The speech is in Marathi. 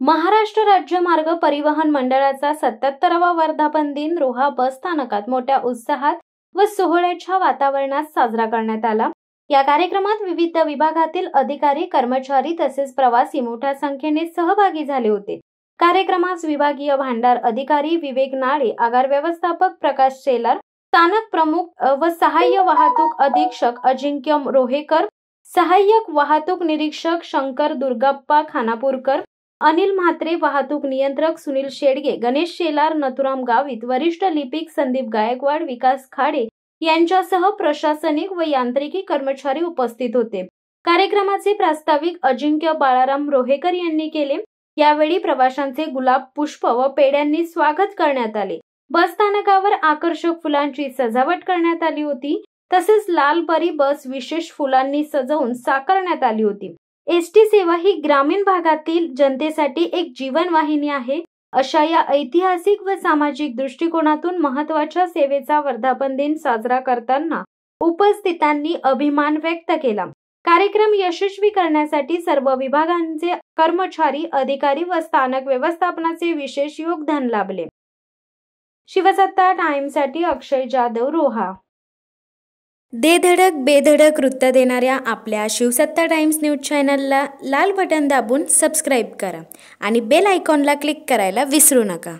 महाराष्ट्र राज्य मार्ग परिवहन मंडळाचा 77वा वर्धापन दिन रोहा बस स्थानकात मोठ्या उत्साहात व सोहळ्याच्या वातावरणात साजरा करण्यात आला। या कार्यक्रमात विविध विभागातील अधिकारी, कर्मचारी तसेच प्रवासी मोठ्या संख्येने सहभागी झाले होते। कार्यक्रमास विभागीय भांडार अधिकारी विवेक नाळे, आगार व्यवस्थापक प्रकाश शेलार, स्थानक प्रमुख व सहाय्य वाहतूक अधीक्षक अजिंक्य रोहेकर, सहाय्यक वाहतूक निरीक्षक शंकर दुर्गप्पा खानापूरकर, अनिल म्हात्रे, वाहतूक नियंत्रक सुनील शेडगे, गणेश शेलार, नथुराम गावित, वरिष्ठ लिपिक संदीप गायकवाड, विकास खाडे यांच्यासह प्रशासनिक व यांत्रिकी कर्मचारी उपस्थित होते। कार्यक्रमाचे प्रास्ताविक अजिंक्य बाळाराम रोहेकर यांनी केले। यावेळी प्रवाशांचे गुलाब, पुष्प व पेढ्यांनी स्वागत करण्यात आले। बस स्थानकावर आकर्षक फुलांची सजावट करण्यात आली होती। तसेच लाल परी बस विशेष फुलांनी सजवून साकारण्यात आली होती। एसटी सेवा ही ग्रामीण भागातील जनतेसाठी एक जीवनवाहिनी आहे। अशा या ऐतिहासिक व सामाजिक दृष्टिकोनातून महत्त्वाच्या सेवेचा वर्धापन दिन साजरा करताना उपस्थितांनी अभिमान व्यक्त केला। कार्यक्रम यशस्वी करण्यासाठी सर्व विभागांचे कर्मचारी, अधिकारी व स्थानक व्यवस्थापनाचे विशेष योगदान लाभले। शिवसत्ता टाइम्ससाठी अक्षय जाधव, रोहा। दे धडक बेधडक वृत्त देणाऱ्या आपल्या शिवसत्ता टाइम्स न्यूज चॅनलला लाल बटन दाबून सबस्क्राईब करा आणि बेल आयकॉनला क्लिक करायला विसरू नका।